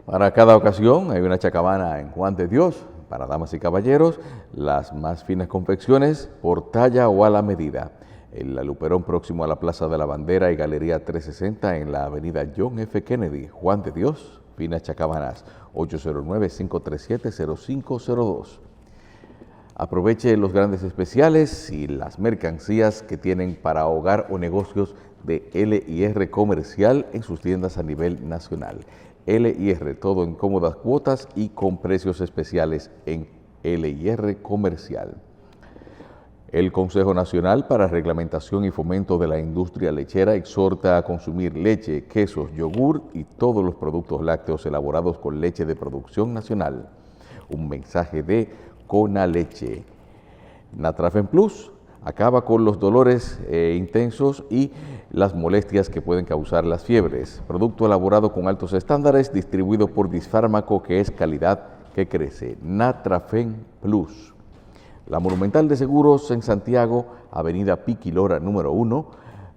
Para cada ocasión hay una chacabana en Juan de Dios. Para damas y caballeros, las más finas confecciones por talla o a la medida. El Luperón próximo a la Plaza de la Bandera y Galería 360 en la avenida John F. Kennedy. Juan de Dios, finas chacabanas, 809-537-0502. Aproveche los grandes especiales y las mercancías que tienen para hogar o negocios de L&R Comercial en sus tiendas a nivel nacional. L&R, todo en cómodas cuotas y con precios especiales en L&R Comercial. El Consejo Nacional para Reglamentación y Fomento de la Industria Lechera exhorta a consumir leche, quesos, yogur y todos los productos lácteos elaborados con leche de producción nacional. Un mensaje de Conaleche. Natrafen Plus acaba con los dolores intensos y las molestias que pueden causar las fiebres. Producto elaborado con altos estándares, distribuido por Disfármaco, que es calidad que crece. Natrafen Plus. La Monumental de Seguros en Santiago, Avenida Piquilora número 1,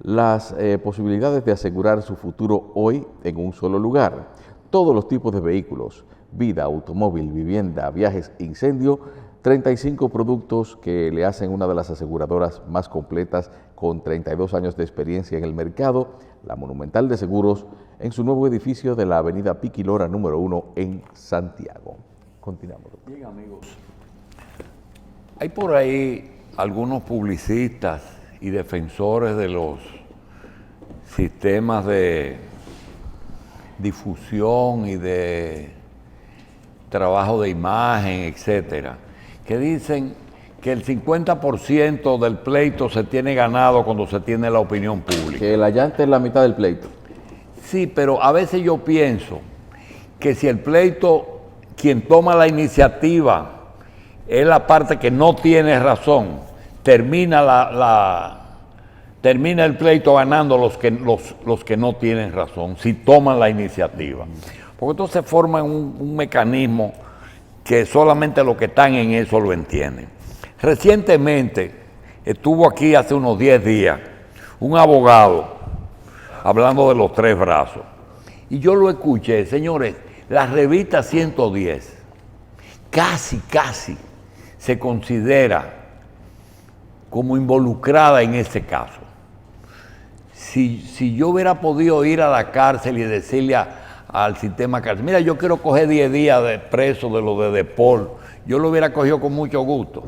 las posibilidades de asegurar su futuro hoy en un solo lugar. Todos los tipos de vehículos, vida, automóvil, vivienda, viajes, incendio, 35 productos que le hacen una de las aseguradoras más completas con 32 años de experiencia en el mercado, la Monumental de Seguros, en su nuevo edificio de la Avenida Piquilora número 1 en Santiago. Continuamos. Bien, amigos. Hay por ahí algunos publicistas y defensores de los sistemas de difusión y de trabajo de imagen, etcétera, que dicen que el 50% del pleito se tiene ganado cuando se tiene la opinión pública. Que la llanta es la mitad del pleito. Sí, pero a veces yo pienso que si el pleito, quien toma la iniciativa es la parte que no tiene razón, termina el pleito ganando los que no tienen razón, si toman la iniciativa. Porque entonces forman un mecanismo que solamente los que están en eso lo entienden. Recientemente estuvo aquí hace unos 10 días un abogado hablando de los 3 brazos. Y yo lo escuché, señores, la revista 110 casi se considera como involucrada en ese caso. Si yo hubiera podido ir a la cárcel y decirle al sistema cárcel, mira, yo quiero coger 10 días de preso de lo de Depol, yo lo hubiera cogido con mucho gusto.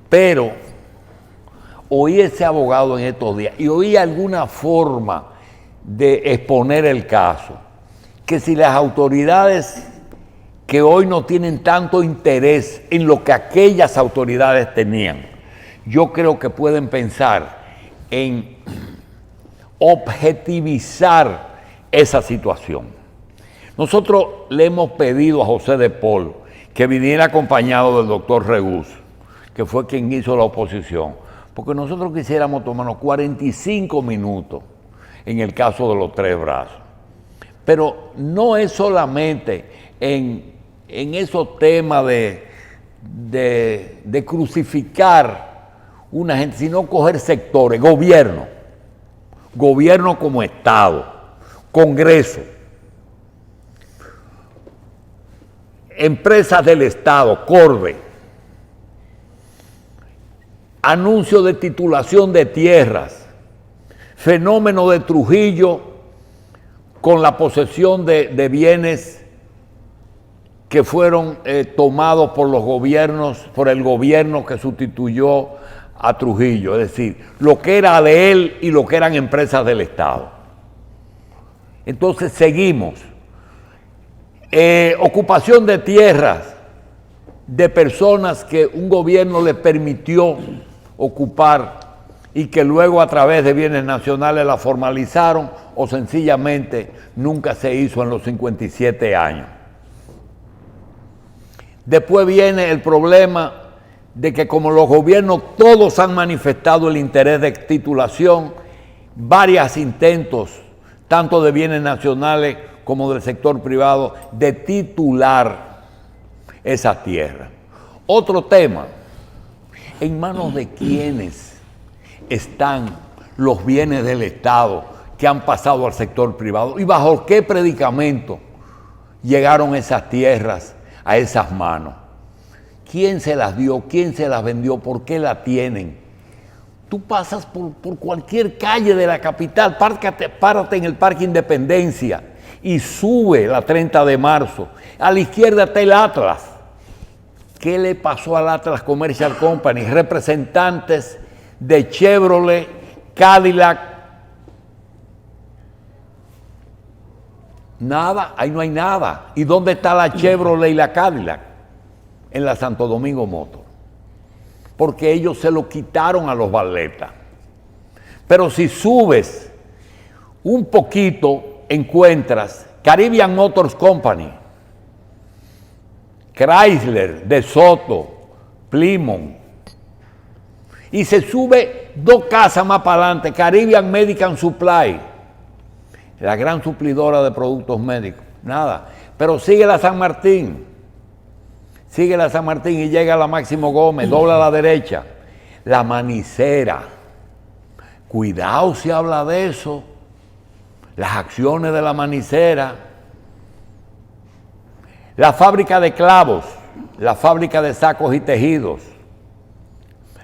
Pero oí ese abogado en estos días y oí alguna forma de exponer el caso, que si las autoridades que hoy no tienen tanto interés en lo que aquellas autoridades tenían, yo creo que pueden pensar en objetivizar esa situación. Nosotros le hemos pedido a José Depol que viniera acompañado del doctor Regus, que fue quien hizo la oposición, porque nosotros quisiéramos tomarnos 45 minutos en el caso de los 3 brazos. Pero no es solamente en esos temas de crucificar una gente, sino coger sectores, gobierno como Estado, Congreso, empresas del Estado, Corbe, anuncio de titulación de tierras, fenómeno de Trujillo con la posesión de bienes que fueron tomados por los gobiernos, por el gobierno que sustituyó a Trujillo, es decir, lo que era de él y lo que eran empresas del Estado. Entonces seguimos. Ocupación de tierras de personas que un gobierno le permitió ocupar y que luego a través de bienes nacionales la formalizaron o sencillamente nunca se hizo en los 57 años. Después viene el problema de que como los gobiernos todos han manifestado el interés de titulación, varios intentos, tanto de bienes nacionales como del sector privado, de titular esa tierra. Otro tema, ¿en manos de quiénes están los bienes del Estado que han pasado al sector privado? ¿Y bajo qué predicamento llegaron esas tierras a esas manos? ¿Quién se las dio? ¿Quién se las vendió? ¿Por qué la tienen? Tú pasas por cualquier calle de la capital, párate en el Parque Independencia y sube la 30 de marzo. A la izquierda está el Atlas. ¿Qué le pasó al Atlas Commercial Company? Representantes de Chevrolet, Cadillac. Nada, ahí no hay nada. ¿Y dónde está la Chevrolet y la Cadillac? En la Santo Domingo Motor. Porque ellos se lo quitaron a los Barletta. Pero si subes un poquito, encuentras Caribbean Motors Company, Chrysler, De Soto, Plymouth. Y se sube 2 casas más para adelante, Caribbean Medical Supply, la gran suplidora de productos médicos. Nada. Pero sigue la San Martín. Sigue la San Martín y llega a la Máximo Gómez, dobla a la derecha. La Manicera. Cuidado si habla de eso. Las acciones de la Manicera. La fábrica de clavos, la fábrica de sacos y tejidos,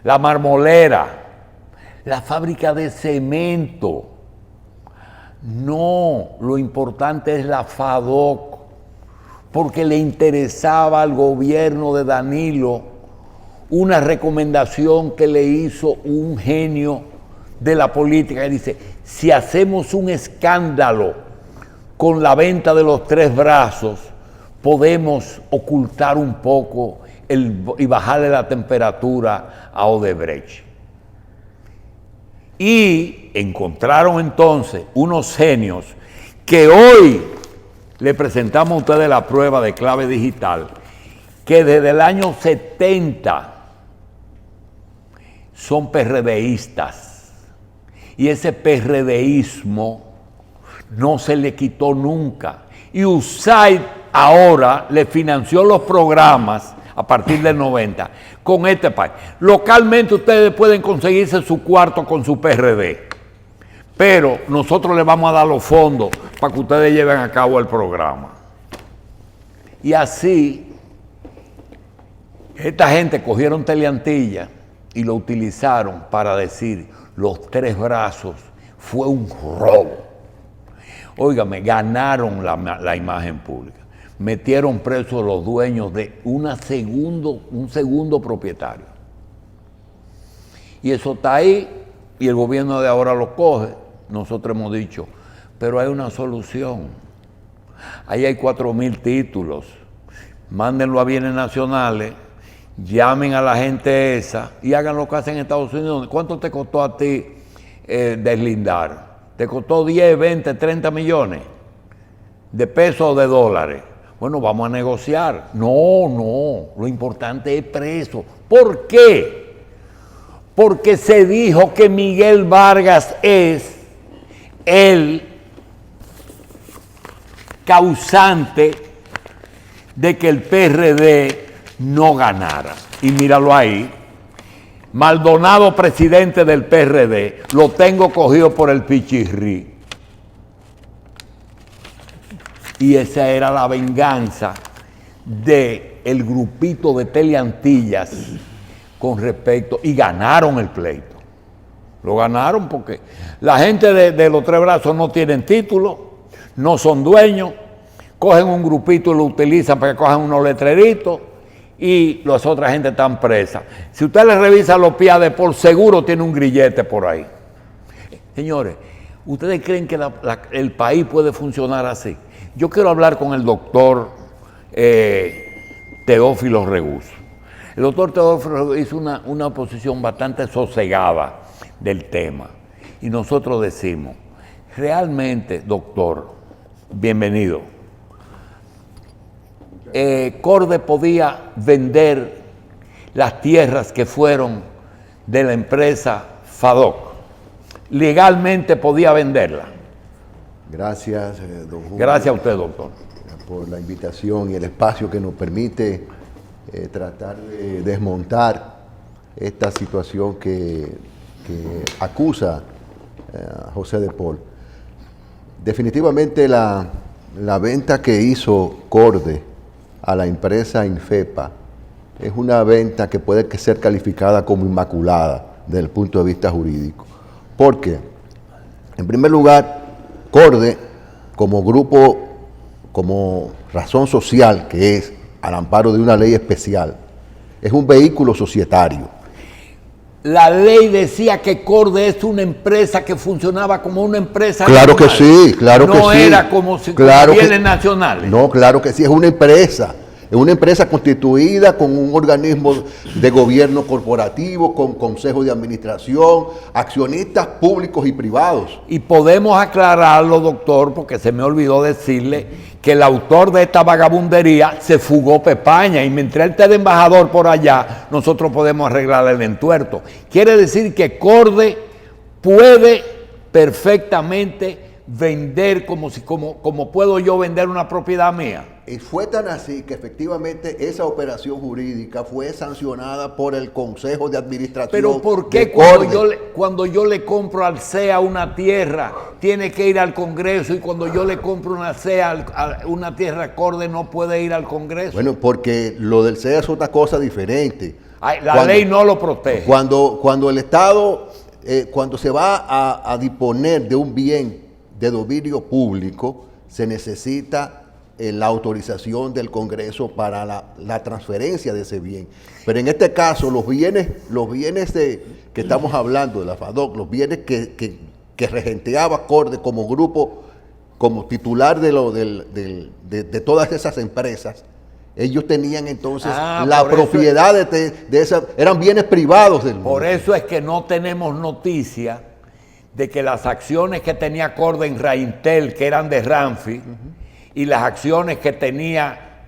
la marmolera, la fábrica de cemento. No, lo importante es la FADOC, porque le interesaba al gobierno de Danilo una recomendación que le hizo un genio de la política. Y dice, si hacemos un escándalo con la venta de los 3 brazos, podemos ocultar un poco y bajarle la temperatura a Odebrecht. Y encontraron entonces unos genios que hoy le presentamos a ustedes la prueba de clave digital, que desde el año 70 son PRDistas. Y ese PRDismo no se le quitó nunca. Y USAID ahora le financió los programas a partir del 90 con este país. Localmente ustedes pueden conseguirse su cuarto con su PRD, pero nosotros les vamos a dar los fondos para que ustedes lleven a cabo el programa. Y así, esta gente cogieron Teleantilla y lo utilizaron para decir, los 3 brazos fue un robo. Óigame, ganaron la imagen pública. Metieron presos los dueños de un segundo propietario. Y eso está ahí y el gobierno de ahora lo coge. Nosotros hemos dicho, pero hay una solución. Ahí hay 4.000 títulos. Mándenlo a bienes nacionales, llamen a la gente esa y hagan lo que hacen en Estados Unidos. ¿Cuánto te costó a ti deslindar? ¿Te costó 10, 20, 30 millones de pesos o de dólares? Bueno, vamos a negociar. No, lo importante es preso. ¿Por qué? Porque se dijo que Miguel Vargas es el causante de que el PRD no ganara. Y míralo ahí. Maldonado, presidente del PRD, lo tengo cogido por el pichirrí. Y esa era la venganza del grupito de Teleantillas con respecto, y ganaron el pleito. Lo ganaron porque la gente de los 3 brazos no tienen título, no son dueños, cogen un grupito y lo utilizan para que cojan unos letreritos y las otras gente están presas. Si usted le revisa los pies de por seguro tiene un grillete por ahí. Señores, ¿ustedes creen que el país puede funcionar así? Yo quiero hablar con el doctor Teófilo Regús. El doctor Teófilo hizo una posición bastante sosegada del tema. Y nosotros decimos, realmente, doctor, bienvenido. Corde podía vender las tierras que fueron de la empresa FADOC. Legalmente podía venderla. Gracias, don Julio. Gracias a usted, doctor. Por la invitación y el espacio que nos permite tratar de desmontar esta situación que acusa a José de Paul. Definitivamente la la venta que hizo Corde a la empresa Infepa es una venta que puede ser calificada como inmaculada desde el punto de vista jurídico. Porque, en primer lugar, Corde, como grupo, como razón social que es, al amparo de una ley especial, es un vehículo societario. La ley decía que Corde es una empresa que funcionaba como una empresa Claro normal. que sí, claro que sí. No era como si Claro bienes que, nacionales. No, claro que sí, es una empresa. Es una empresa constituida con un organismo de gobierno corporativo, con consejo de administración, accionistas públicos y privados. Y podemos aclararlo, doctor, porque se me olvidó decirle que el autor de esta vagabundería se fugó para España y mientras él esté de embajador por allá, nosotros podemos arreglar el entuerto. Quiere decir que Corde puede perfectamente vender como puedo yo vender una propiedad mía. Y fue tan así que efectivamente esa operación jurídica fue sancionada por el Consejo de Administración. Pero ¿por qué de cuando yo le compro al CEA una tierra, tiene que ir al Congreso y cuando yo le compro una CEA, una tierra Corde no puede ir al Congreso? Bueno, porque lo del CEA es otra cosa diferente. La ley no lo protege. Cuando el Estado, cuando se va a disponer de un bien de dominio público, se necesita la autorización del Congreso para la transferencia de ese bien. Pero en este caso, los bienes que estamos hablando de la FADOC, los bienes que regenteaba Corde como grupo, como titular de todas esas empresas, ellos tenían entonces la propiedad de esas, eran bienes privados del mundo. Por eso es que no tenemos noticia de que las acciones que tenía Corde en Raintel, que eran de Ramfi, y las acciones que tenía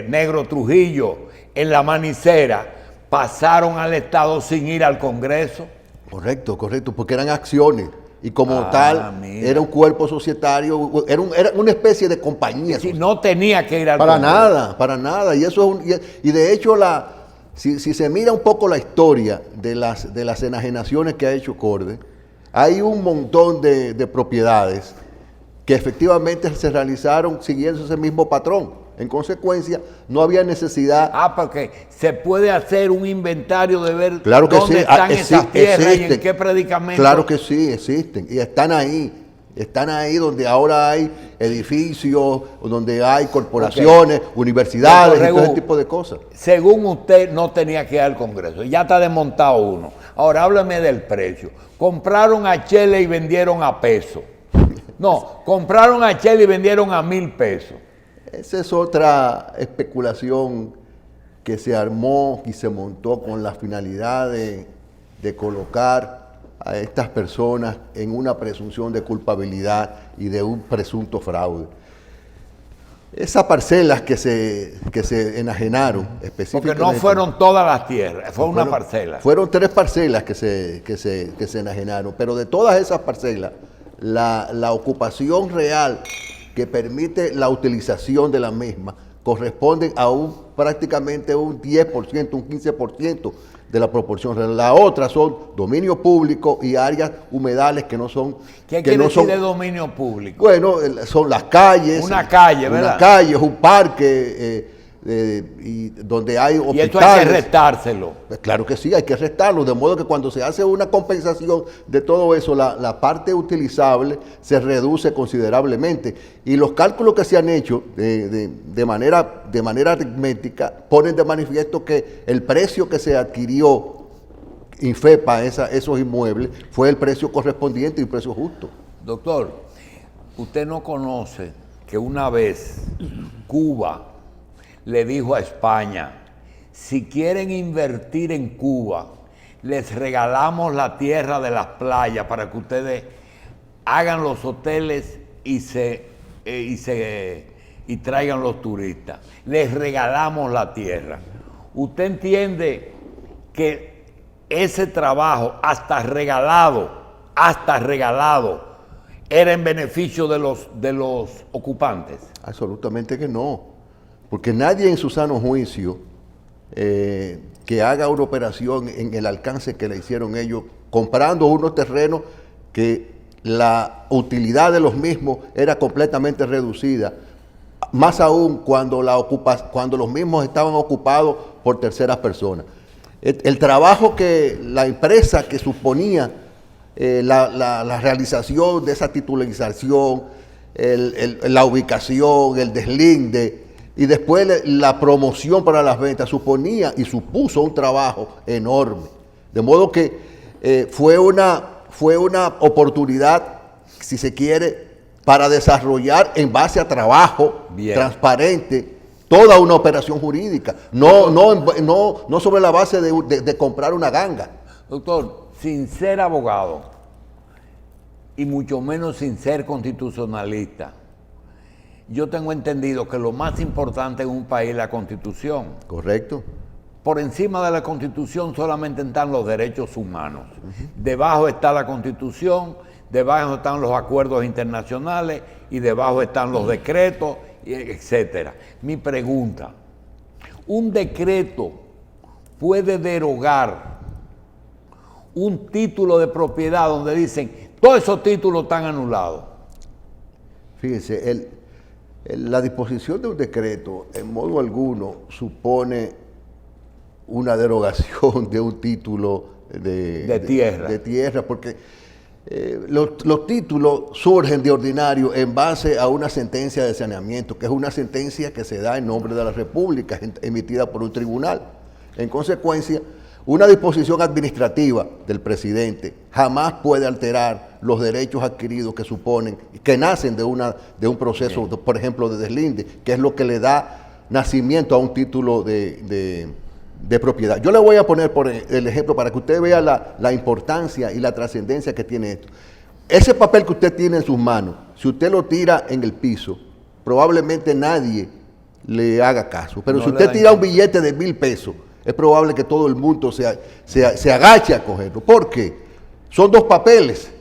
Negro Trujillo en La Manicera pasaron al Estado sin ir al Congreso. Correcto, porque eran acciones y como tal mira. Era un cuerpo societario, era una especie de compañía. Si no tenía que ir al para Congreso. Para nada. Y eso y de hecho si se mira un poco la historia de las enajenaciones que ha hecho Corde, hay un montón de propiedades que efectivamente se realizaron siguiendo ese mismo patrón. En consecuencia, no había necesidad. Porque se puede hacer un inventario de ver Claro que dónde sí, están esas tierras existen. y en qué predicamento. Claro que sí, existen. Y están ahí donde ahora hay edificios, donde hay corporaciones, universidades, y todo ese tipo de cosas. Según usted, no tenía que ir al Congreso. Ya está desmontado uno. Ahora, háblame del precio. Compraron a Chele y vendieron a peso. No, compraron a Chele y vendieron a 1,000 pesos. Esa es otra especulación que se armó y se montó con la finalidad de colocar a estas personas en una presunción de culpabilidad y de un presunto fraude. Esas parcelas que se enajenaron específicamente. Porque no fueron todas las tierras, fue una parcela. Fueron 3 parcelas que se enajenaron, pero de todas esas parcelas, la ocupación real que permite la utilización de la misma corresponde a prácticamente un 10%, un 15% de la proporción real. La otra son dominio público y áreas humedales que no son... ¿Qué quiere decir de dominio público? Bueno, son las calles. Una calle, ¿verdad? Una calle, un parque, y donde hay hospitales. Y esto hay que restárselo. Pues claro que sí, hay que restarlo, de modo que cuando se hace una compensación de todo eso, la parte utilizable se reduce considerablemente. Y los cálculos que se han hecho de manera aritmética ponen de manifiesto que el precio que se adquirió Infepa, esos inmuebles, fue el precio correspondiente y un precio justo. Doctor, usted no conoce que una vez Cuba le dijo a España, si quieren invertir en Cuba, les regalamos la tierra de las playas para que ustedes hagan los hoteles y traigan los turistas. Les regalamos la tierra. ¿Usted entiende que ese trabajo, hasta regalado, era en beneficio de los ocupantes? Absolutamente que no. Porque nadie en su sano juicio que haga una operación en el alcance que le hicieron ellos, comprando unos terrenos que la utilidad de los mismos era completamente reducida, más aún cuando los mismos estaban ocupados por terceras personas. El trabajo que la empresa que suponía la realización de esa titularización, la ubicación, el deslinde y después la promoción para las ventas suponía y supuso un trabajo enorme. De modo que fue una oportunidad, si se quiere, para desarrollar en base a trabajo transparente toda una operación jurídica, no sobre la base de comprar una ganga. Doctor, sin ser abogado y mucho menos sin ser constitucionalista, yo tengo entendido que lo más importante en un país es la Constitución. Correcto. Por encima de la Constitución solamente están los derechos humanos. Debajo está la Constitución, debajo están los acuerdos internacionales y debajo están los decretos, etcétera. Mi pregunta, ¿un decreto puede derogar un título de propiedad donde dicen todos esos títulos están anulados? Fíjense, la disposición de un decreto en modo alguno supone una derogación de un título de tierra, porque los títulos surgen de ordinario en base a una sentencia de saneamiento, que es una sentencia que se da en nombre de la República, emitida por un tribunal. En consecuencia, una disposición administrativa del presidente jamás puede alterar los derechos adquiridos que nacen de un proceso, por ejemplo, de deslinde, que es lo que le da nacimiento a un título de propiedad. Yo le voy a poner por el ejemplo para que usted vea la importancia y la trascendencia que tiene esto. Ese papel que usted tiene en sus manos, si usted lo tira en el piso, probablemente nadie le haga caso. Pero si usted tira un billete de 1,000 pesos, es probable que todo el mundo se agache a cogerlo. ¿Por qué? Son dos papeles,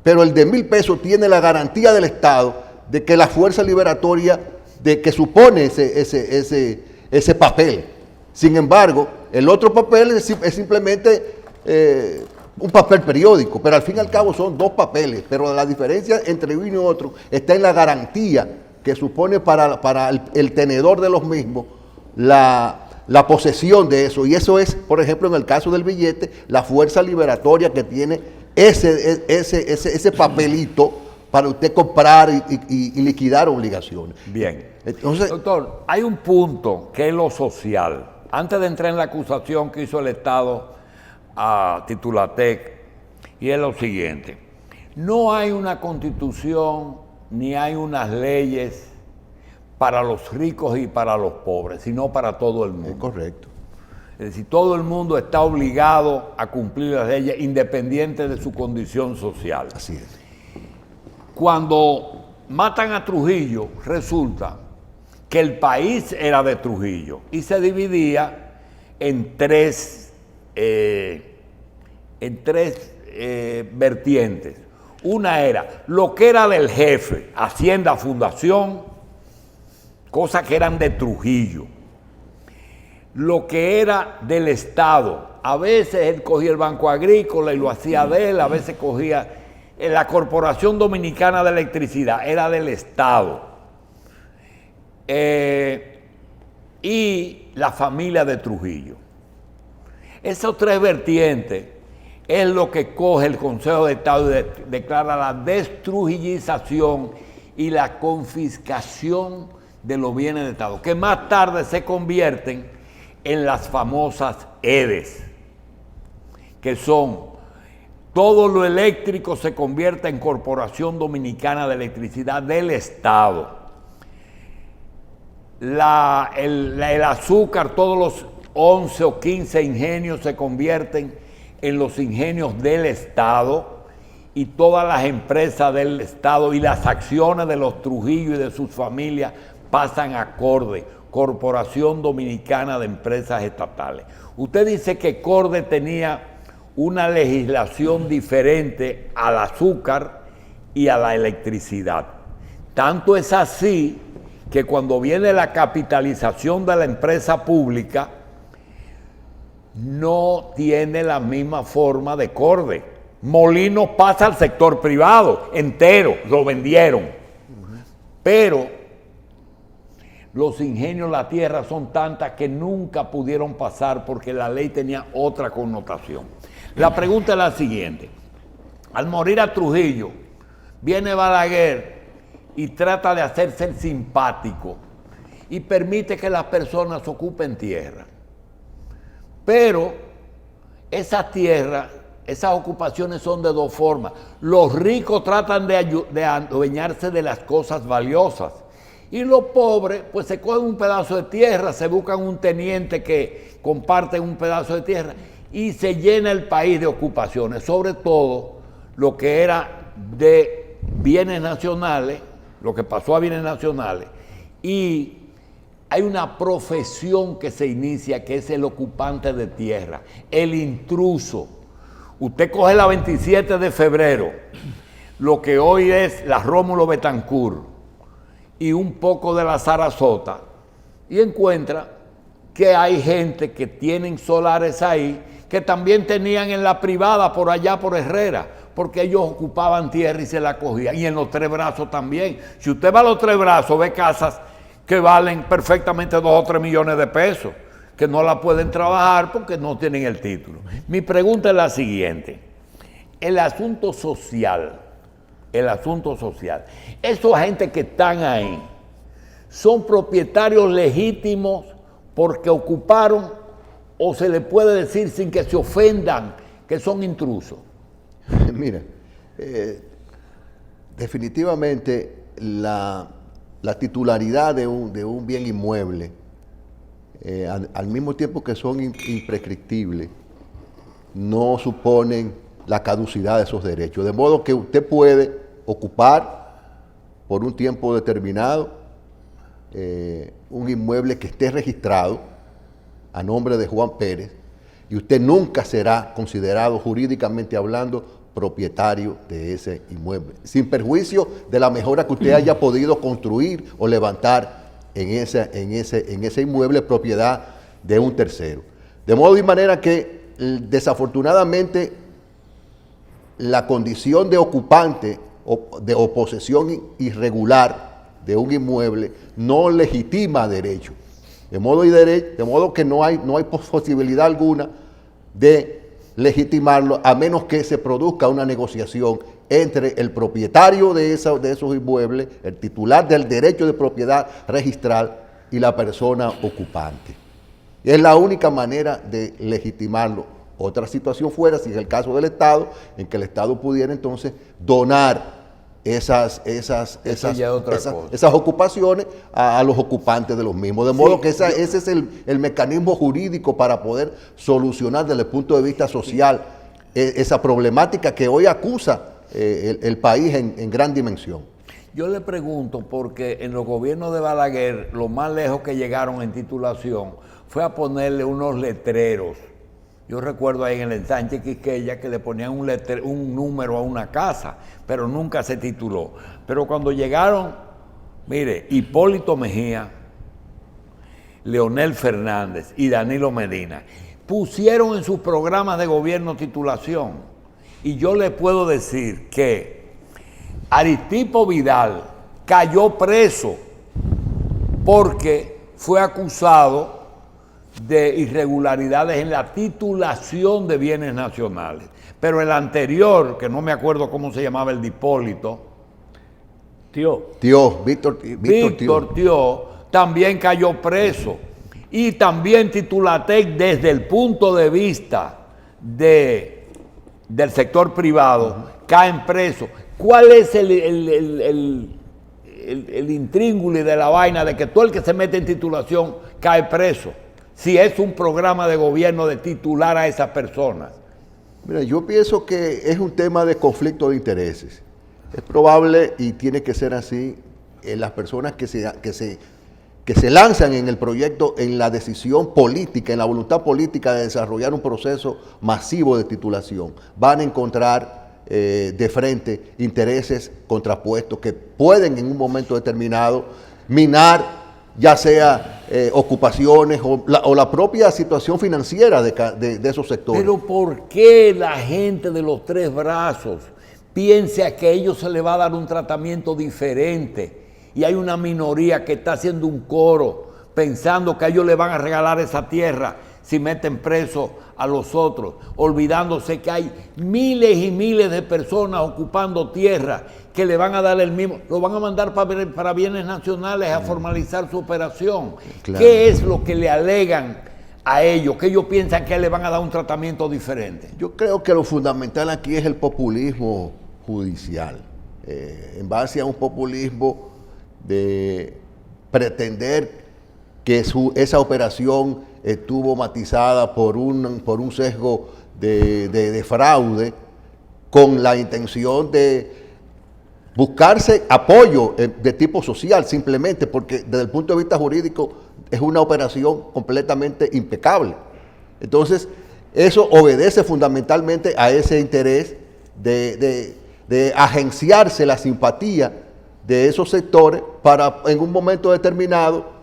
pero el de 1,000 pesos tiene la garantía del Estado de que la fuerza liberatoria que supone ese papel. Sin embargo, el otro papel es simplemente un papel periódico, pero al fin y al cabo son dos papeles, pero la diferencia entre uno y otro está en la garantía que supone para el tenedor de los mismos la posesión de eso. Y eso es, por ejemplo, en el caso del billete, la fuerza liberatoria que tiene ese papelito para usted comprar y liquidar obligaciones. Bien. Entonces, doctor, hay un punto que es lo social. Antes de entrar en la acusación que hizo el Estado a Titulatec, y es lo siguiente: no hay una constitución ni hay unas leyes para los ricos y para los pobres, sino para todo el mundo. Es correcto. Es decir, todo el mundo está obligado a cumplir las leyes independiente de su condición social. Así es. Cuando matan a Trujillo, resulta que el país era de Trujillo y se dividía en tres vertientes. Una era lo que era del jefe, Hacienda, Fundación, cosas que eran de Trujillo. Lo que era del Estado, a veces él cogía el Banco Agrícola y lo hacía de él, a veces cogía la Corporación Dominicana de Electricidad, era del Estado. Y la familia de Trujillo. Esos tres vertientes es lo que coge el Consejo de Estado y declara la destrujillización y la confiscación de los bienes de Estado, que más tarde se convierten en las famosas EDES, que son todo lo eléctrico se convierte en Corporación Dominicana de Electricidad del Estado. El azúcar, todos los 11 o 15 ingenios se convierten en los ingenios del Estado, y todas las empresas del Estado y las acciones de los Trujillo y de sus familias pasan a CORDE, Corporación Dominicana de Empresas Estatales. Usted dice que CORDE tenía una legislación diferente al azúcar y a la electricidad. Tanto es así que cuando viene la capitalización de la empresa pública, no tiene la misma forma de CORDE. Molinos pasa al sector privado entero, lo vendieron. Pero los ingenios, la tierra son tantas que nunca pudieron pasar porque la ley tenía otra connotación. La pregunta es la siguiente. Al morir a Trujillo, viene Balaguer y trata de hacerse el simpático y permite que las personas ocupen tierra. Pero esas tierras, esas ocupaciones son de dos formas. Los ricos tratan de adueñarse de las cosas valiosas y los pobres pues se cogen un pedazo de tierra, se buscan un teniente que comparte un pedazo de tierra y se llena el país de ocupaciones, sobre todo lo que era de bienes nacionales, lo que pasó a bienes nacionales, y hay una profesión que se inicia que es el ocupante de tierra, el intruso. Usted coge la 27 de febrero, lo que hoy es la Rómulo Betancourt y un poco de la Sarasota, y encuentra que hay gente que tienen solares ahí, que también tenían en la privada por allá por Herrera, porque ellos ocupaban tierra y se la cogían, y en los Tres Brazos también. Si usted va a los Tres Brazos, ve casas que valen perfectamente 2 o 3 millones de pesos, que no la pueden trabajar porque no tienen el título. Mi pregunta es la siguiente. El asunto social, esos gente que están ahí, ¿son propietarios legítimos porque ocuparon o se le puede decir sin que se ofendan que son intrusos? Mira, definitivamente la titularidad de un bien inmueble, al mismo tiempo que son imprescriptibles, no suponen la caducidad de esos derechos. De modo que usted puede ocupar por un tiempo determinado un inmueble que esté registrado a nombre de Juan Pérez, y usted nunca será considerado jurídicamente hablando propietario de ese inmueble, sin perjuicio de la mejora que usted haya podido construir o levantar en ese inmueble propiedad de un tercero. De modo y manera que desafortunadamente la condición de ocupante o posesión irregular de un inmueble no legitima derecho. De modo que no hay posibilidad alguna de legitimarlo a menos que se produzca una negociación entre el propietario de esos inmuebles, el titular del derecho de propiedad registral y la persona ocupante. Es la única manera de legitimarlo. Otra situación fuera, si es el caso del Estado, en que el Estado pudiera entonces donar esas ocupaciones a los ocupantes de los mismos. De modo que ese es el mecanismo jurídico para poder solucionar desde el punto de vista social esa problemática que hoy acusa el país en gran dimensión. Yo le pregunto porque en los gobiernos de Balaguer lo más lejos que llegaron en titulación fue a ponerle unos letreros. Yo recuerdo ahí en el ensanche Quisqueya que le ponían un número a una casa, pero nunca se tituló. Pero cuando llegaron, mire, Hipólito Mejía, Leonel Fernández y Danilo Medina, pusieron en sus programas de gobierno titulación. Y yo le puedo decir que Aristipo Vidal cayó preso porque fue acusado de irregularidades en la titulación de bienes nacionales. Pero el anterior, que no me acuerdo cómo se llamaba, el de Hipólito, Víctor Tío, también cayó preso. Y también Titulatec, desde el punto de vista del sector privado, caen presos. ¿Cuál es el intríngulis de la vaina de que todo el que se mete en titulación cae preso? Si es un programa de gobierno de titular a esas personas. Mira, yo pienso que es un tema de conflicto de intereses. Es probable y tiene que ser así. Las personas que se lanzan en el proyecto, en la decisión política, en la voluntad política de desarrollar un proceso masivo de titulación, van a encontrar de frente intereses contrapuestos que pueden en un momento determinado minar ya sea ocupaciones o la propia situación financiera de esos sectores. Pero ¿por qué la gente de los Tres Brazos piensa que a ellos se les va a dar un tratamiento diferente? Y hay una minoría que está haciendo un coro pensando que a ellos le van a regalar esa tierra si meten preso a los otros, olvidándose que hay miles y miles de personas ocupando tierra que le van a dar el mismo, lo van a mandar para bienes nacionales a formalizar su operación. Claro. ¿Qué es lo que le alegan a ellos? Que ellos piensan que le van a dar un tratamiento diferente. Yo creo que lo fundamental aquí es el populismo judicial, en base a un populismo de pretender que esa operación estuvo matizada por un sesgo de fraude con la intención de buscarse apoyo de tipo social simplemente, porque desde el punto de vista jurídico es una operación completamente impecable. Entonces, eso obedece fundamentalmente a ese interés de agenciarse la simpatía de esos sectores para en un momento determinado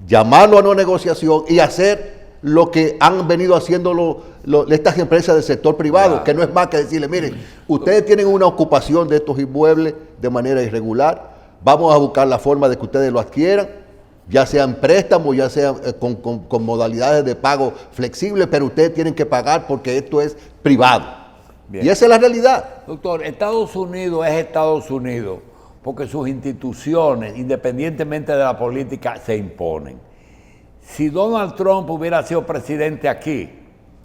llamarlo a una negociación y hacer lo que han venido haciendo estas empresas del sector privado, Claro. que no es más que decirle, miren, ustedes tienen una ocupación de estos inmuebles de manera irregular, vamos a buscar la forma de que ustedes lo adquieran, ya sean préstamos, ya sean con modalidades de pago flexibles, pero ustedes tienen que pagar porque esto es privado. Bien. Y esa es la realidad. Doctor, Estados Unidos es Estados Unidos porque sus instituciones, independientemente de la política, se imponen. Si Donald Trump hubiera sido presidente aquí,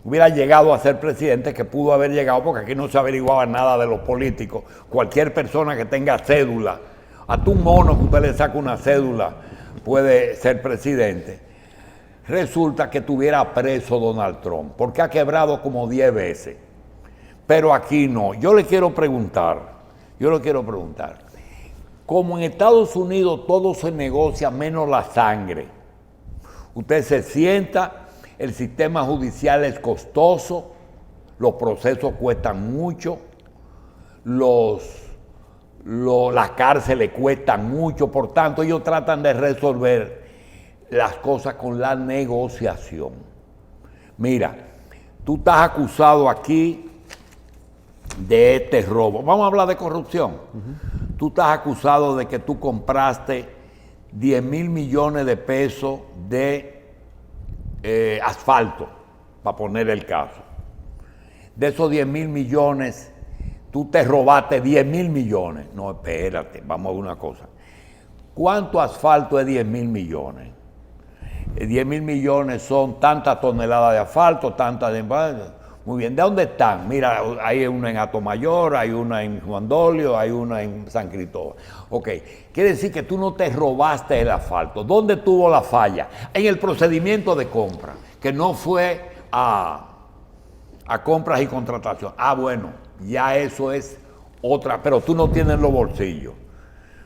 hubiera llegado a ser presidente, que pudo haber llegado, porque aquí no se averiguaba nada de los políticos. Cualquier persona que tenga cédula, hasta un mono que usted le saca una cédula, puede ser presidente. Resulta que tuviera preso Donald Trump, porque ha quebrado como 10 veces. Pero aquí no. Yo le quiero preguntar, como en Estados Unidos todo se negocia menos la sangre, usted se sienta, el sistema judicial es costoso, los procesos cuestan mucho, las cárceles cuestan mucho, por tanto ellos tratan de resolver las cosas con la negociación. Mira, tú estás acusado aquí de este robo. Vamos a hablar de corrupción. Tú estás acusado de que tú compraste 10,000 millones de pesos de asfalto, para poner el caso. De esos 10,000 millones, tú te robaste 10,000 millones. No, espérate, vamos a ver una cosa. ¿Cuánto asfalto es 10,000 millones? 10,000 millones son tantas toneladas de asfalto, tantas de... Muy bien, ¿de dónde están? Mira, hay una en Atomayor, hay una en Juan Dolio, hay una en San Cristóbal. Ok, quiere decir que tú no te robaste el asfalto. ¿Dónde tuvo la falla? En el procedimiento de compra, que no fue a compras y contratación. Ah, bueno, ya eso es otra, pero tú no tienes los bolsillos.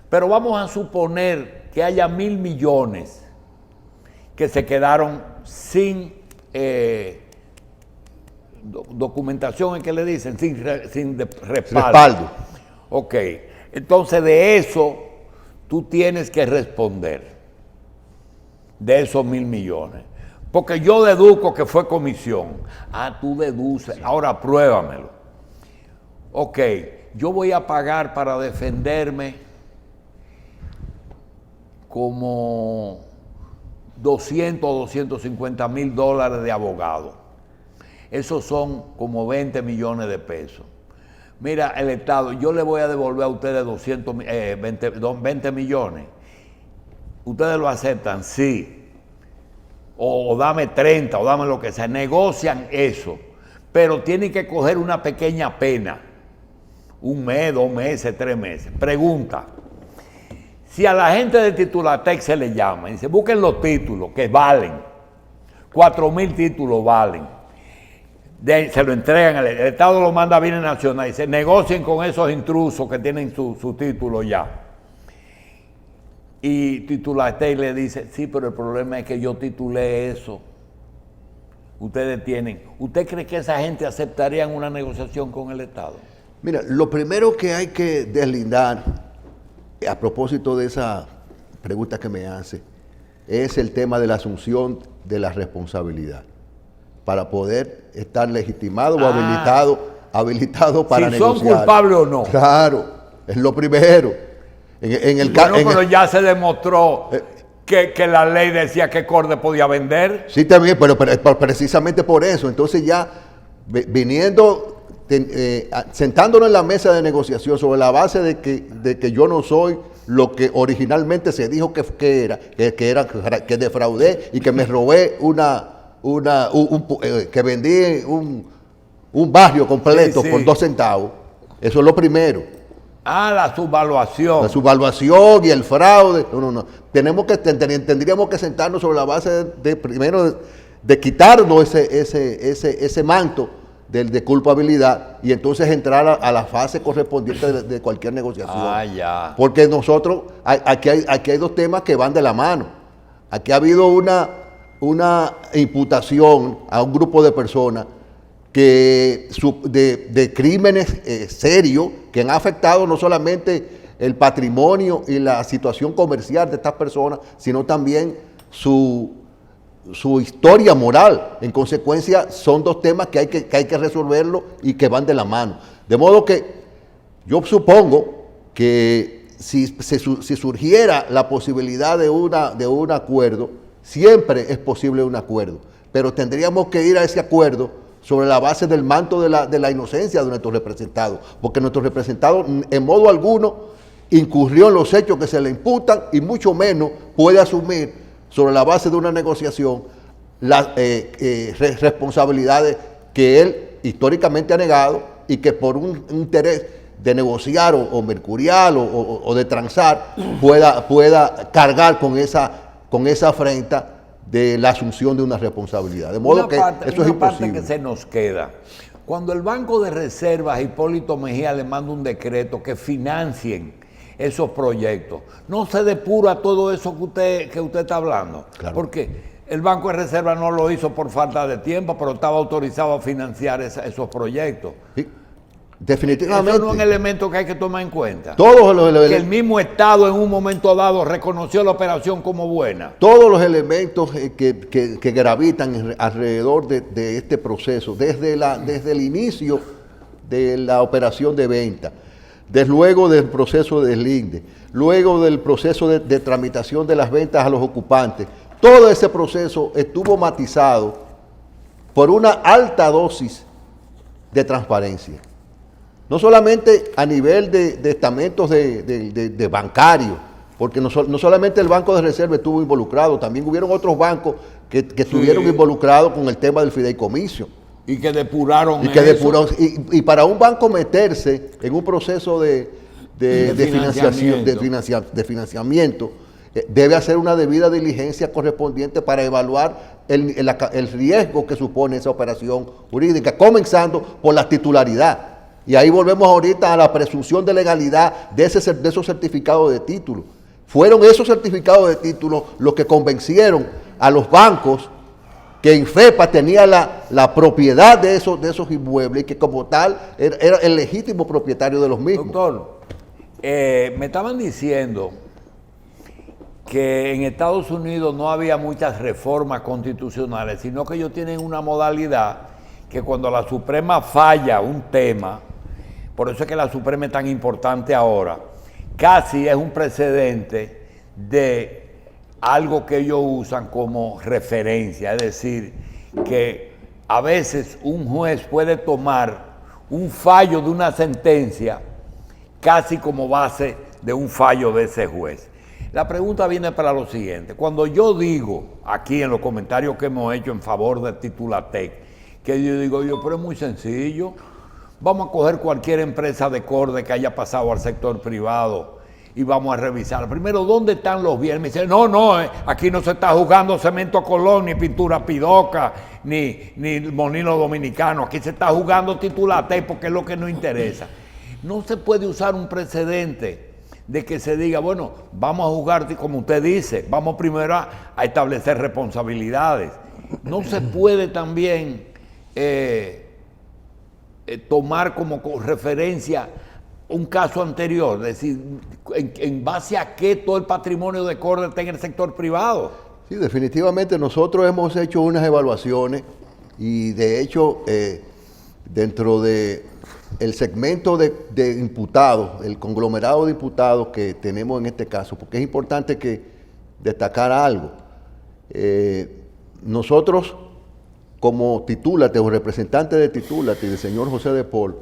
Pero vamos a suponer que haya 1,000 millones que se quedaron sin... documentación es que le dicen, sin respaldo. Ok, entonces de eso tú tienes que responder, de esos 1,000 millones. Porque yo deduzco que fue comisión. Ah, tú deduces, sí. Ahora pruébamelo. Ok, yo voy a pagar para defenderme como 200 o 250 mil dólares de abogado. Esos son como 20 millones de pesos. Mira, el Estado, yo le voy a devolver a ustedes 20 millones. ¿Ustedes lo aceptan? Sí. O dame 30, o dame lo que sea. Negocian eso. Pero tienen que coger una pequeña pena. 1 mes, 2 meses, 3 meses. Pregunta. Si a la gente de Titulatec se le llama y dice, busquen los títulos que valen. 4,000 títulos valen. Se lo entregan, el Estado lo manda a bienes nacionales, dice, negocien con esos intrusos que tienen su título ya. Y Titulatec le dice, sí, pero el problema es que yo titulé eso. Ustedes tienen. ¿Usted cree que esa gente aceptaría una negociación con el Estado? Mira, lo primero que hay que deslindar, a propósito de esa pregunta que me hace, es el tema de la asunción de la responsabilidad, para poder estar legitimado o habilitado para negociar. Si son culpables o no. Claro, es lo primero. Pero ya se demostró que la ley decía que Corde podía vender. Sí, también, pero precisamente por eso. Entonces ya viniendo, sentándonos en la mesa de negociación sobre la base de que yo no soy lo que originalmente se dijo que defraudé y que me robé que vendí un barrio completo por 2 centavos. Eso es lo primero. La subvaluación. La subvaluación y el fraude. No. Tendríamos que sentarnos sobre la base primero de quitarnos ese manto de culpabilidad y entonces entrar a la fase correspondiente de cualquier negociación. Ya. Porque nosotros, aquí hay 2 temas que van de la mano. Aquí ha habido una imputación a un grupo de personas de crímenes serios que han afectado no solamente el patrimonio y la situación comercial de estas personas, sino también su historia moral. En consecuencia, son 2 temas que hay que resolverlo y que van de la mano. De modo que yo supongo que si surgiera la posibilidad de un acuerdo, siempre es posible un acuerdo, pero tendríamos que ir a ese acuerdo sobre la base del manto de la inocencia de nuestros representados, porque nuestro representado en modo alguno incurrió en los hechos que se le imputan y mucho menos puede asumir sobre la base de una negociación las responsabilidades que él históricamente ha negado y que por un interés de negociar o mercurial o de transar pueda cargar con esa afrenta de la asunción de una responsabilidad. De modo que eso es imposible. Parte que se nos queda. Cuando el Banco de Reservas, Hipólito Mejía, le manda un decreto que financien esos proyectos, ¿no se depura todo eso que usted está hablando? Claro. Porque el Banco de Reservas no lo hizo por falta de tiempo, pero estaba autorizado a financiar esos proyectos. Sí, definitivamente. Eso no es un elemento que hay que tomar en cuenta. Que el mismo Estado en un momento dado reconoció la operación como buena. Todos los elementos que gravitan alrededor de este proceso, desde el inicio de la operación de venta, luego del proceso de deslinde, luego del proceso de tramitación de las ventas a los ocupantes, todo ese proceso estuvo matizado por una alta dosis de transparencia. No solamente a nivel de estamentos de bancarios, porque no solamente el Banco de Reserva estuvo involucrado, también hubieron otros bancos que estuvieron involucrados con el tema del fideicomiso. Y que depuraron y para un banco meterse en un proceso de financiamiento, debe hacer una debida diligencia correspondiente para evaluar el riesgo que supone esa operación jurídica, comenzando por la titularidad. Y ahí volvemos ahorita a la presunción de legalidad de esos certificados de título. Fueron esos certificados de título los que convencieron a los bancos que Infepa tenía la propiedad de esos inmuebles y que como tal era el legítimo propietario de los mismos. Doctor, me estaban diciendo que en Estados Unidos no había muchas reformas constitucionales, sino que ellos tienen una modalidad que cuando la Suprema falla un tema, por eso es que la Suprema es tan importante ahora, casi es un precedente de algo que ellos usan como referencia, es decir, que a veces un juez puede tomar un fallo de una sentencia casi como base de un fallo de ese juez. La pregunta viene para lo siguiente: cuando yo digo aquí en los comentarios que hemos hecho en favor de Titulatec, que yo digo, pero es muy sencillo, vamos a coger cualquier empresa de Corde que haya pasado al sector privado y vamos a revisar. Primero, ¿dónde están los bienes? Me dicen, no, aquí no se está jugando Cemento Colón, ni Pintura Pidoca, ni Molino Dominicano. Aquí se está jugando Titulatec porque es lo que nos interesa. No se puede usar un precedente de que se diga, bueno, vamos a jugar, como usted dice, vamos primero a establecer responsabilidades. No se puede también tomar como referencia un caso anterior, es decir, en base a qué todo el patrimonio de Corde está en el sector privado. Sí, definitivamente nosotros hemos hecho unas evaluaciones y de hecho dentro de el segmento de imputados, el conglomerado de imputados que tenemos en este caso, porque es importante que destacar algo. Nosotros como Titúlate o representante de Titúlate y del señor José de Paul,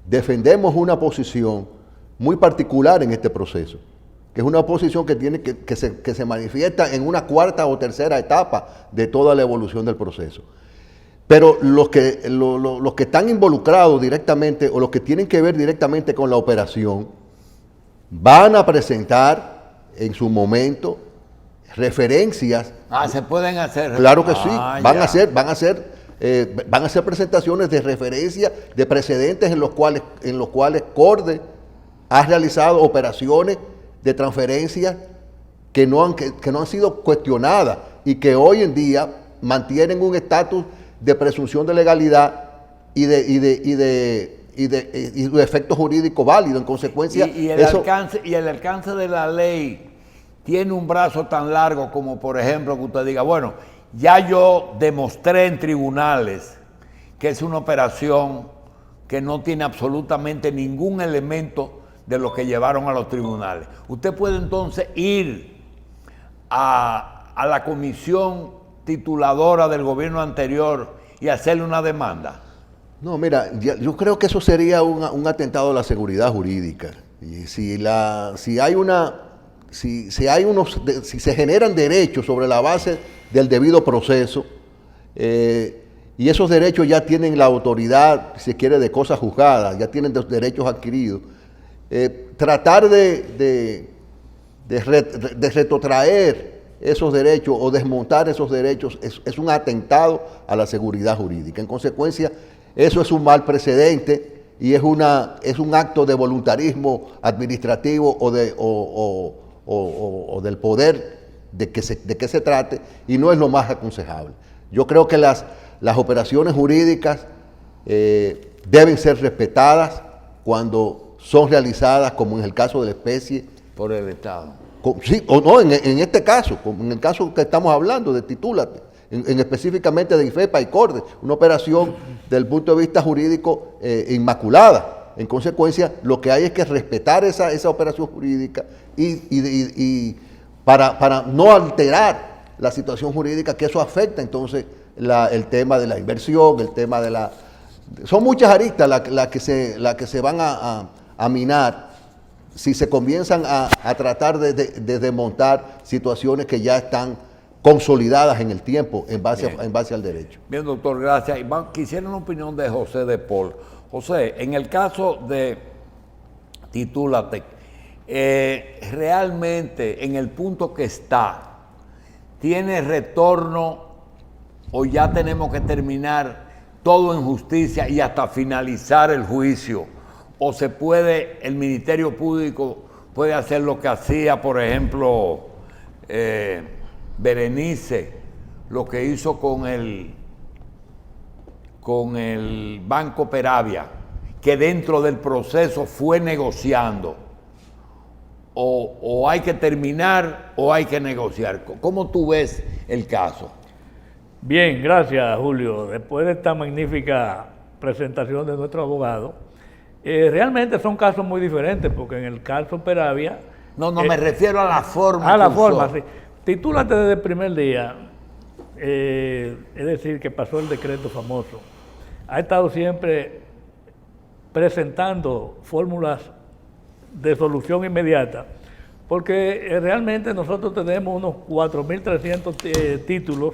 defendemos una posición muy particular en este proceso, que es una posición que tiene que se manifiesta en una cuarta o tercera etapa de toda la evolución del proceso. Pero los que están involucrados directamente o los que tienen que ver directamente con la operación van a presentar en su momento referencias. Se pueden hacer. Claro que sí, van a hacer presentaciones de referencia de precedentes en los cuales CORDE ha realizado operaciones de transferencia que no han sido cuestionadas y que hoy en día mantienen un estatus de presunción de legalidad y de efecto jurídico válido. En consecuencia, el alcance de la ley tiene un brazo tan largo como, por ejemplo, que usted diga, bueno, ya yo demostré en tribunales que es una operación que no tiene absolutamente ningún elemento de lo que llevaron a los tribunales. Usted puede entonces ir a la comisión tituladora del gobierno anterior y hacerle una demanda. No, mira, yo creo que eso sería un atentado a la seguridad jurídica. Y si se generan derechos sobre la base del debido proceso, y esos derechos ya tienen la autoridad, si se quiere, de cosas juzgadas, ya tienen derechos adquiridos, tratar de retrotraer esos derechos o desmontar esos derechos es un atentado a la seguridad jurídica. En consecuencia, eso es un mal precedente y es un acto de voluntarismo administrativo o del poder de que se trate, y no es lo más aconsejable. Yo creo que las operaciones jurídicas deben ser respetadas cuando son realizadas, como en el caso de la especie, por el Estado. Sí, o no, en este caso, como en el caso que estamos hablando de Titúlate, específicamente de IFEPA y CORDE, una operación desde el punto de vista jurídico inmaculada. En consecuencia, lo que hay es que respetar esa operación jurídica y para no alterar la situación jurídica, que eso afecta entonces el tema de la inversión, el tema de la... Son muchas aristas las que se van a minar si se comienzan a tratar de desmontar situaciones que ya están consolidadas en el tiempo en base al derecho. Bien, doctor, gracias. Y quisiera una opinión de José de Paul. José, en el caso de Titúlate, realmente en el punto que está, ¿tiene retorno o ya tenemos que terminar todo en justicia y hasta finalizar el juicio? ¿O el Ministerio Público puede hacer lo que hacía, por ejemplo, Berenice, lo que hizo con el Banco Peravia, que dentro del proceso fue negociando? O hay que terminar o hay que negociar. ¿Cómo tú ves el caso? Bien, gracias, Julio. Después de esta magnífica presentación de nuestro abogado, realmente son casos muy diferentes, porque en el caso Peravia... No, me refiero a la forma. A la forma, sí. Titúlate desde el primer día, es decir, que pasó el decreto famoso. Ha estado siempre presentando fórmulas de solución inmediata, porque realmente nosotros tenemos unos 4.300 títulos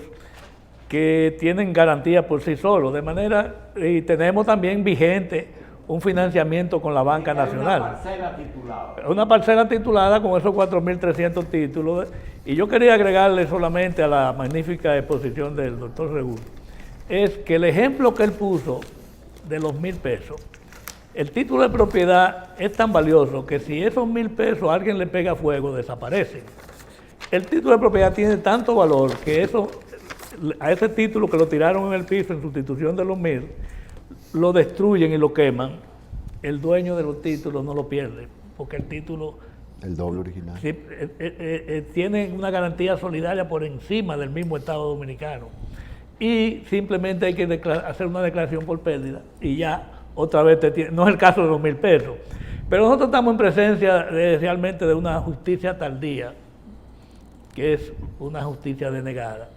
que tienen garantía por sí solos, de manera, y tenemos también vigente un financiamiento con la banca nacional. Una parcela titulada. Una parcela titulada con esos 4.300 títulos. Y yo quería agregarle solamente a la magnífica exposición del doctor Reúl, es que el ejemplo que él puso de los 1.000 pesos, el título de propiedad es tan valioso que si esos 1.000 pesos alguien le pega fuego, desaparecen. El título de propiedad tiene tanto valor que a ese título que lo tiraron en el piso en sustitución de los 1.000, lo destruyen y lo queman. El dueño de los títulos no lo pierde, porque el título El doble original. Sí, tienen una garantía solidaria por encima del mismo Estado dominicano. Y simplemente hay que hacer una declaración por pérdida y ya otra vez no es el caso de los 1.000 pesos. Pero nosotros estamos en presencia realmente de una justicia tardía, que es una justicia denegada.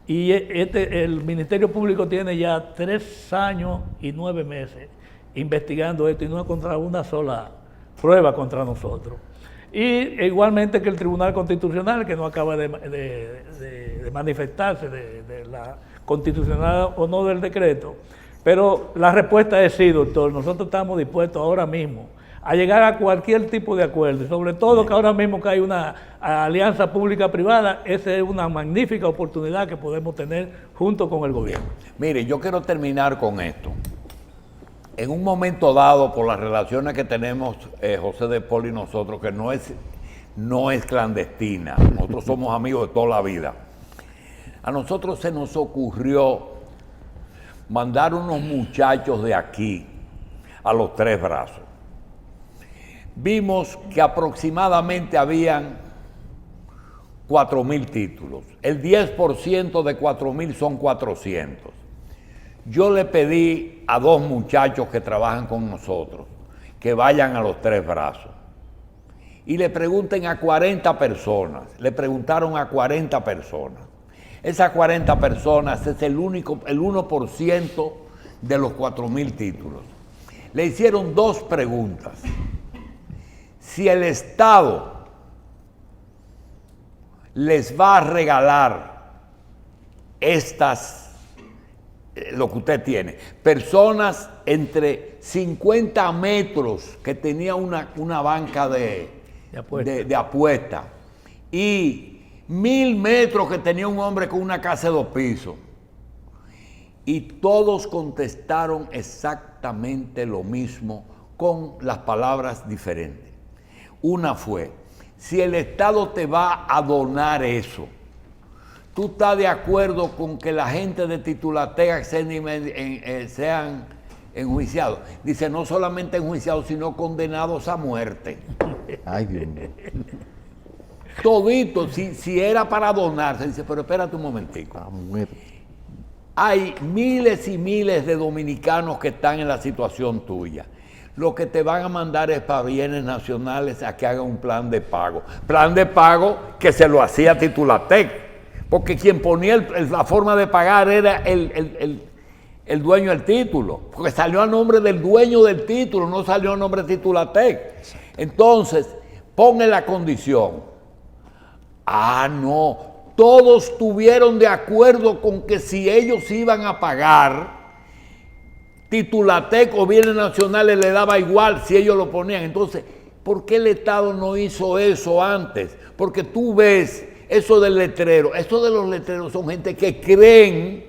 Y el Ministerio Público tiene ya 3 años y 9 meses investigando esto y no ha encontrado una sola prueba contra nosotros. Y igualmente que el Tribunal Constitucional, que no acaba de manifestarse de la constitucionalidad o no del decreto. Pero la respuesta es sí, doctor. Nosotros estamos dispuestos ahora mismo a llegar a cualquier tipo de acuerdo. Y sobre todo que ahora mismo que hay una alianza pública-privada, esa es una magnífica oportunidad que podemos tener junto con el gobierno. Mire, yo quiero terminar con esto. En un momento dado, por las relaciones que tenemos José de Paul y nosotros, que no es clandestina, nosotros somos amigos de toda la vida, a nosotros se nos ocurrió mandar unos muchachos de aquí a los Tres Brazos. Vimos que aproximadamente habían 4.000 títulos. El 10% de 4.000 son 400. Yo le pedí a 2 muchachos que trabajan con nosotros que vayan a los Tres Brazos y le pregunten a 40 personas. Le preguntaron a 40 personas. Esas 40 personas es el 1% de los 4.000 títulos. Le hicieron 2 preguntas. Si el Estado les va a regalar lo que usted tiene, personas entre 50 metros que tenía una banca de apuesta y 1.000 metros que tenía un hombre con una casa de 2 pisos. Y todos contestaron exactamente lo mismo con las palabras diferentes. Una fue: si el Estado te va a donar eso, ¿tú estás de acuerdo con que la gente de Titulatec sean enjuiciados? Dice, no solamente enjuiciados, sino condenados a muerte. Ay, Dios mío. Todito, si era para donarse, dice, pero espérate un momentico. Hay miles y miles de dominicanos que están en la situación tuya. Lo que te van a mandar es para bienes nacionales a que hagan un plan de pago. Plan de pago que se lo hacía Titulatec, porque quien ponía la forma de pagar era el dueño del título, porque salió a nombre del dueño del título, no salió a nombre de Titulatec. Entonces, ponle la condición. Ah, no, todos estuvieron de acuerdo con que si ellos iban a pagar, Titulatec o bienes nacionales le daba igual si ellos lo ponían. Entonces, ¿por qué el Estado no hizo eso antes? Porque tú ves eso del letrero, eso de los letreros son gente que creen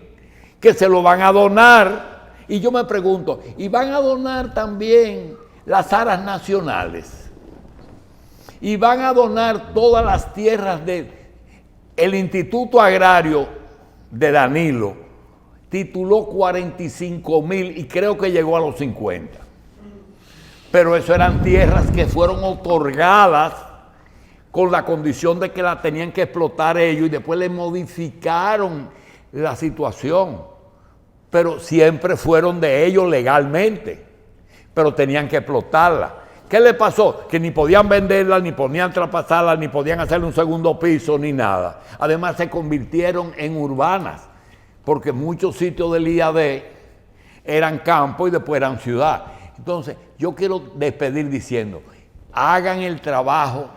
que se lo van a donar. Y yo me pregunto, ¿y van a donar también las aras nacionales? Y van a donar todas las tierras del Instituto Agrario de Danilo. Tituló 45.000 y creo que llegó a los 50. Pero eso eran tierras que fueron otorgadas con la condición de que la tenían que explotar ellos y después le modificaron la situación. Pero siempre fueron de ellos legalmente, pero tenían que explotarla. ¿Qué le pasó? Que ni podían venderla, ni podían traspasarla, ni podían hacerle un segundo piso, ni nada. Además se convirtieron en urbanas, porque muchos sitios del IAD eran campo y después eran ciudad. Entonces, yo quiero despedir diciendo, hagan el trabajo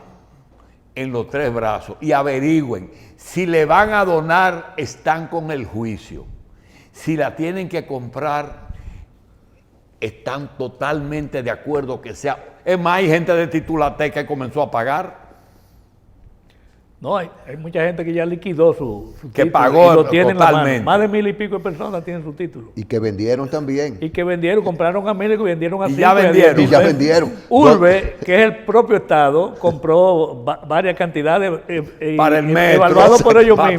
en los Tres Brazos y averigüen. Si le van a donar, están con el juicio. Si la tienen que comprar, están totalmente de acuerdo que sea. Es más, hay gente de Titulatec que comenzó a pagar. No, hay mucha gente que ya liquidó su que título pagó y lo tienen totalmente. Más de 1.000 y pico de personas tienen su título. Y que vendieron también. Y que vendieron, compraron a 1.000 y vendieron a 5. Y ya vendieron. Y ya vendieron. Urbe, que es el propio Estado, compró varias cantidades para el metro, evaluado por ellos mismos.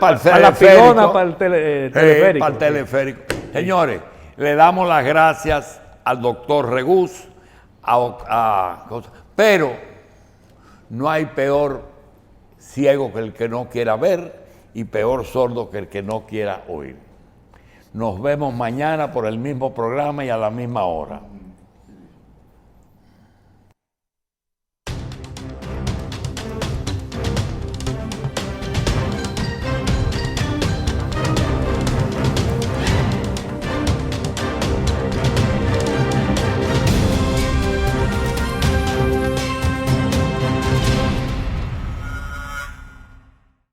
Para la pilona, para el teleférico. Para el teleférico. Señores, le damos las gracias al doctor Regús, pero no hay peor ciego que el que no quiera ver y peor sordo que el que no quiera oír. Nos vemos mañana por el mismo programa y a la misma hora.